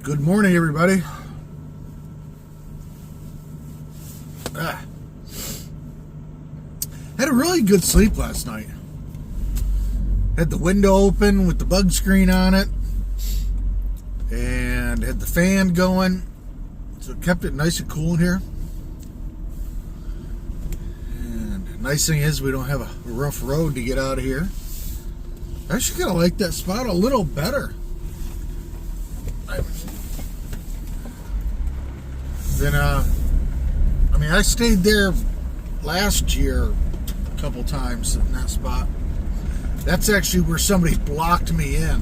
Good morning, everybody. Had a really good sleep last night. Had the window open with the bug screen on it, and had the fan going, so it kept it nice and cool in here. And the nice thing is we don't have a rough road to get out of here. I actually kind of like that spot a little better. I stayed there last year a couple times in that spot. That's actually where somebody blocked me in.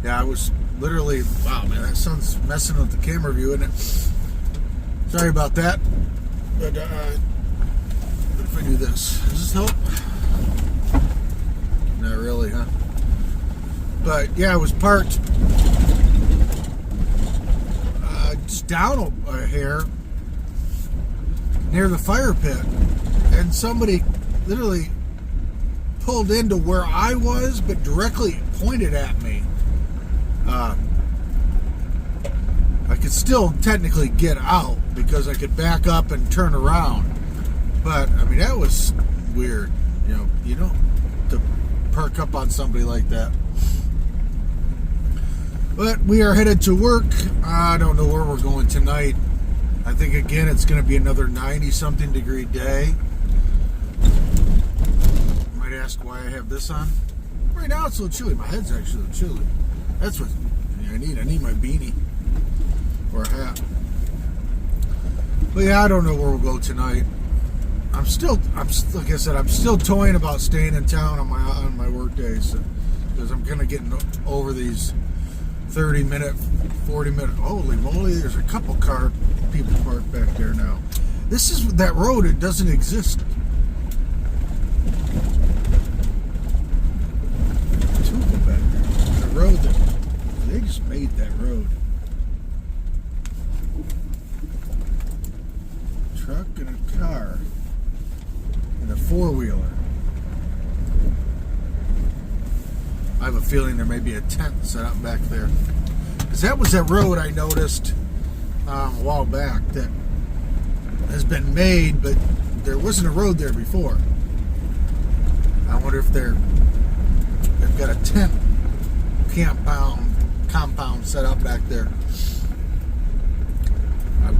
Yeah, I was literally, wow, man, that sun's messing with the camera view, isn't it? Sorry about that. But what if I do this? Does this help? Not really, huh? But yeah, I was parked just down a hair near the fire pit, and somebody literally pulled into where I was, but directly pointed at me. I could still technically get out because I could back up and turn around, but I mean, that was weird. You don't to park up on somebody like that. But we are headed to work. I don't know where we're going tonight. I think, again, it's going to be another 90-something degree day. You might ask why I have this on. Right now it's a little chilly. My head's actually a little chilly. That's what I need. I need my beanie or a hat. But yeah, I don't know where we'll go tonight. Like I said, I'm still toying about staying in town on my work days, because I'm kind of getting over these 30-minute, 40-minute. Holy moly! There's a couple people parked back there now. This is that road. It doesn't exist. Two of them back there. The road they just made that road. Truck and a car and a four-wheeler. I have a feeling there may be a tent set up back there, because that was that road I noticed a while back that has been made, but there wasn't a road there before. I wonder if they've got a tent compound set up back there.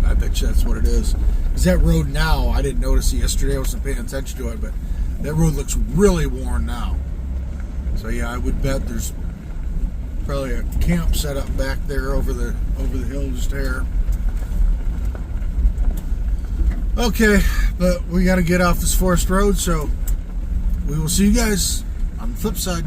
I bet you that's what it is. Because that road now, I didn't notice it yesterday. I wasn't paying attention to it, but that road looks really worn now. So yeah, I would bet there's probably a camp set up back there over the hill just there. Okay, but we got to get off this forest road, so we will see you guys on the flip side.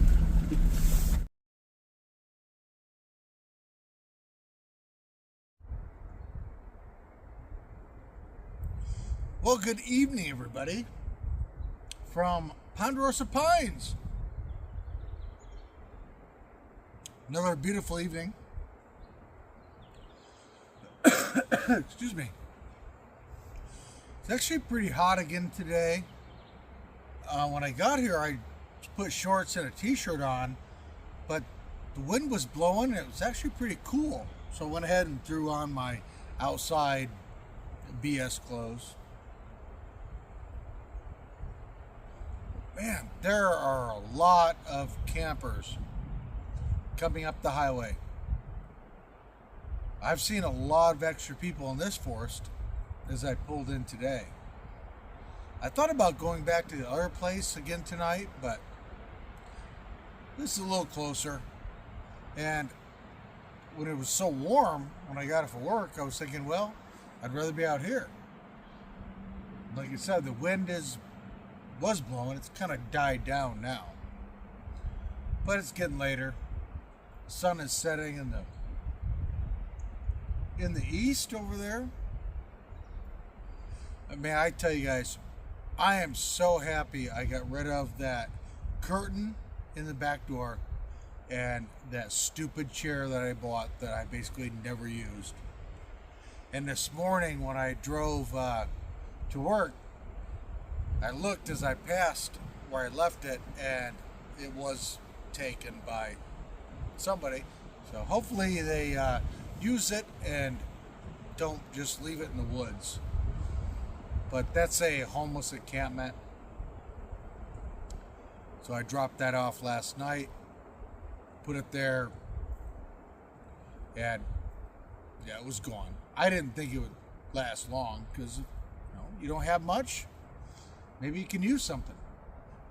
Well, good evening, everybody, from Ponderosa Pines. Another beautiful evening. Excuse me. It's actually pretty hot again today. When I got here, I put shorts and a t-shirt on, but the wind was blowing and it was actually pretty cool. So I went ahead and threw on my outside BS clothes. Man, there are a lot of campers coming up the highway. I've seen a lot of extra people in this forest as I pulled in today. I thought about going back to the other place again tonight, but this is a little closer. And when it was so warm, when I got it for work, I was thinking, well, I'd rather be out here. Like I said, the wind was blowing. It's kind of died down now. But it's getting later. The sun is setting in the east over there. I mean, I tell you guys, I am so happy I got rid of that curtain in the back door and that stupid chair that I bought that I basically never used. And this morning when I drove to work, I looked as I passed where I left it, and it was taken by somebody. So hopefully they use it and don't just leave it in the woods. But that's a homeless encampment. So I dropped that off last night, put it there, and yeah, it was gone. I didn't think it would last long because you don't have much. Maybe you can use something.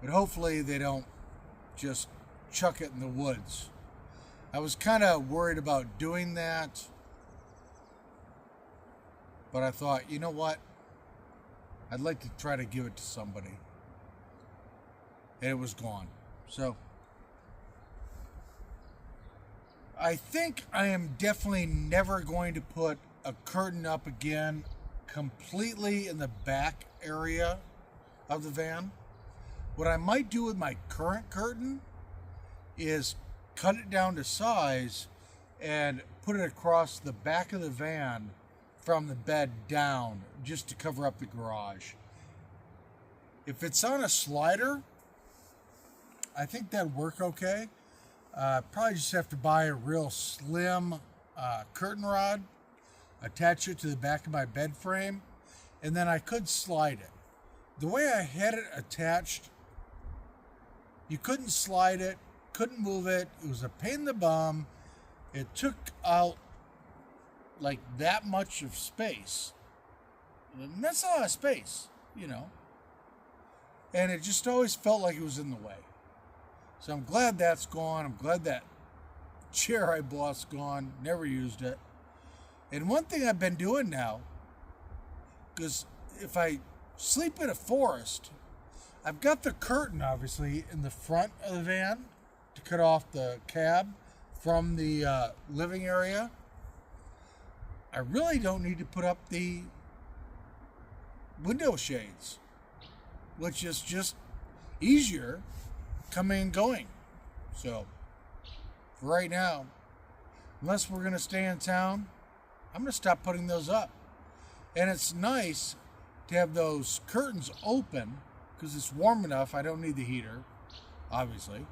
But hopefully they don't just chuck it in the woods. I was kind of worried about doing that, but I thought, you know what? I'd like to try to give it to somebody. And it was gone. So I think I am definitely never going to put a curtain up again completely in the back area of the van. What I might do with my current curtain is cut it down to size and put it across the back of the van from the bed down just to cover up the garage. If it's on a slider, I think that'd work okay. Probably just have to buy a real slim curtain rod, attach it to the back of my bed frame, and then I could slide it. The way I had it attached, you couldn't slide it, couldn't move it. It was a pain in the bum. It took out like that much of space. And that's a lot of space, And it just always felt like it was in the way. So I'm glad that's gone. I'm glad that chair I bought's gone. Never used it. And one thing I've been doing now, because if I sleep in a forest, I've got the curtain, obviously, in the front of the van to cut off the cab from the living area. I really don't need to put up the window shades, which is just easier coming and going. So, for right now, unless we're going to stay in town, I'm going to stop putting those up. And it's nice to have those curtains open because it's warm enough. I don't need the heater, obviously.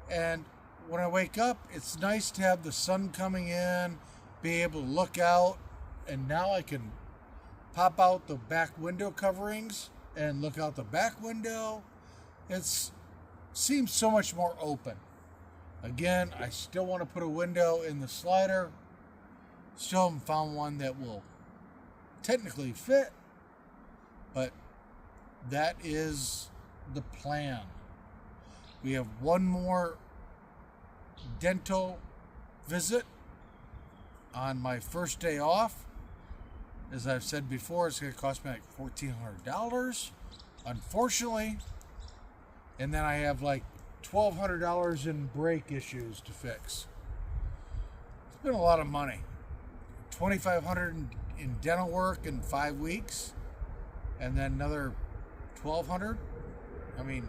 And when I wake up, it's nice to have the sun coming in, be able to look out, and now I can pop out the back window coverings and look out the back window. It seems so much more open. Again, I still want to put a window in the slider. Still haven't found one that will technically fit, but that is the plan. We have one more dental visit on my first day off. As I've said before, it's going to cost me like $1,400, unfortunately. And then I have like $1,200 in brake issues to fix. It's been a lot of money. $2,500 in dental work in 5 weeks, and then another $1,200. I mean,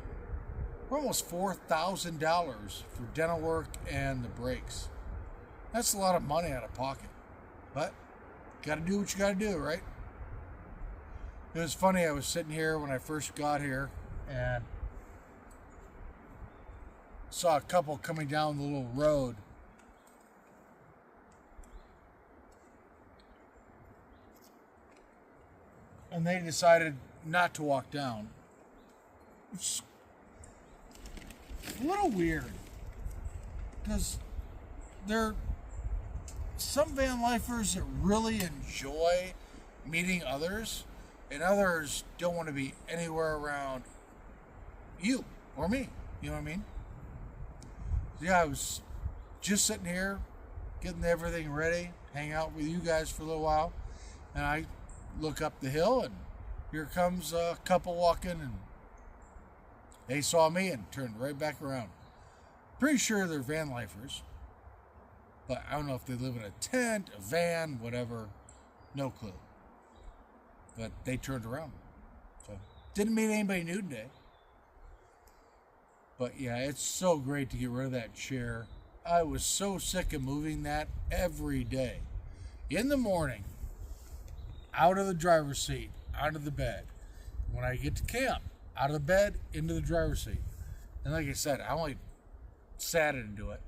we're almost $4,000 for dental work and the brakes. That's a lot of money out of pocket, but got to do what you got to do, right? It was funny. I was sitting here when I first got here and saw a couple coming down the little road. And they decided not to walk down. It's a little weird. Because there are some van lifers that really enjoy meeting others, and others don't want to be anywhere around you or me. You know what I mean? Yeah, I was just sitting here, getting everything ready, hang out with you guys for a little while, and I look up the hill, and here comes a couple walking, and they saw me and turned right back around. Pretty sure they're van lifers, but I don't know if they live in a tent, a van, whatever. No clue. But they turned around. So, didn't meet anybody new today. But yeah, it's so great to get rid of that chair. I was so sick of moving that every day. In the morning, out of the driver's seat, out of the bed. When I get to camp, out of the bed, into the driver's seat. And like I said, I only sat into it.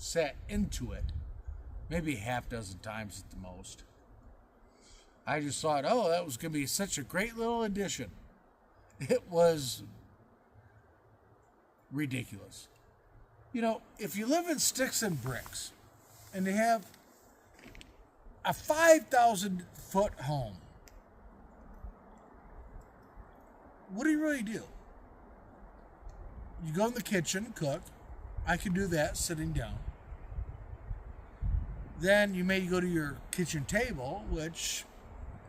sat into it maybe half dozen times at the most. I just thought, oh, that was going to be such a great little addition. It was ridiculous. You know, if you live in sticks and bricks and they have a 5,000 foot home, what do you really do? You go in the kitchen and cook. I can do that sitting down. Then you may go to your kitchen table, which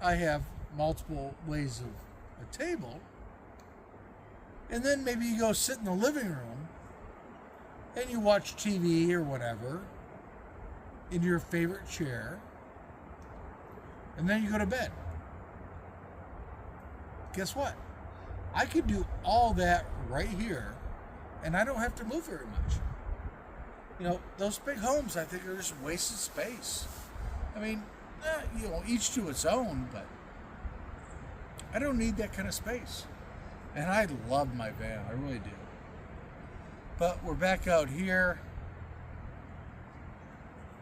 I have multiple ways of a table. And then maybe you go sit in the living room and you watch TV or whatever in your favorite chair. And then you go to bed. Guess what? I could do all that right here, and I don't have to move very much. You know, those big homes, I think, are just wasted space. I mean, you know, each to its own, but I don't need that kind of space. And I love my van, I really do. But we're back out here.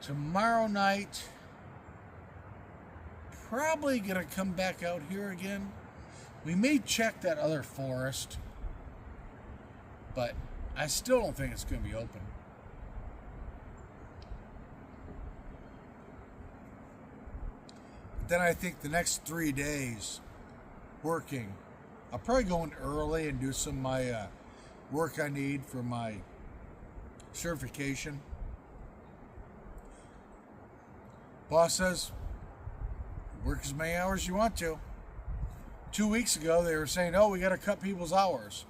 Tomorrow night, probably gonna come back out here again. We may check that other forest, but I still don't think it's gonna be open. Then I think the next 3 days working, I'll probably go in early and do some of my work I need for my certification. Boss says, work as many hours as you want to. 2 weeks ago, they were saying, oh, we got to cut people's hours.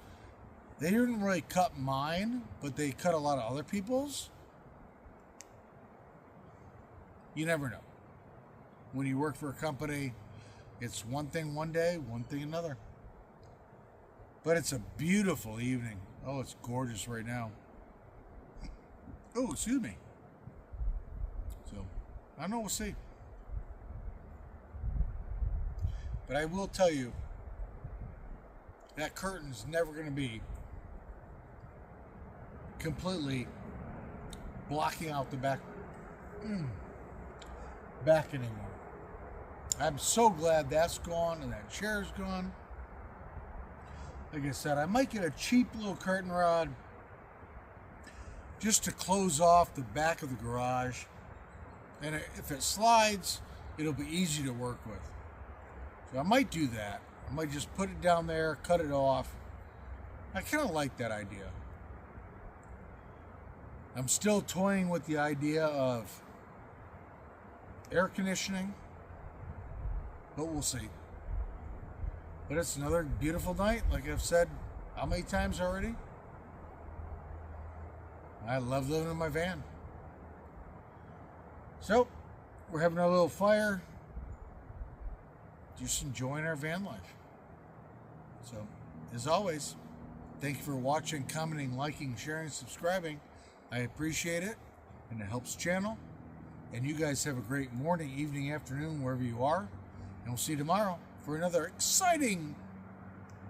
They didn't really cut mine, but they cut a lot of other people's. You never know. When you work for a company, it's one thing one day, one thing another. But it's a beautiful evening. Oh, it's gorgeous right now. Oh, excuse me. So, I don't know, we'll see. But I will tell you, that curtain's never going to be completely blocking out the back anymore. I'm so glad that's gone and that chair's gone. Like I said, I might get a cheap little curtain rod just to close off the back of the garage. And if it slides, it'll be easy to work with. So I might do that. I might just put it down there, cut it off. I kind of like that idea. I'm still toying with the idea of air conditioning, but we'll see. But it's another beautiful night, like I've said how many times already. I love living in my van. So, we're having a little fire, just enjoying our van life. So, as always, thank you for watching, commenting, liking, sharing, subscribing. I appreciate it, and it helps the channel. And you guys have a great morning, evening, afternoon, wherever you are. And we'll see you tomorrow for another exciting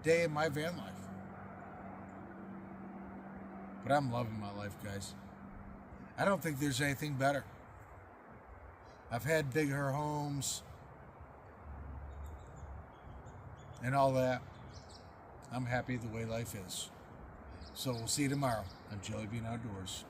day in my van life. But I'm loving my life, guys. I don't think there's anything better. I've had bigger homes and all that. I'm happy the way life is. So we'll see you tomorrow on Jellybean Outdoors.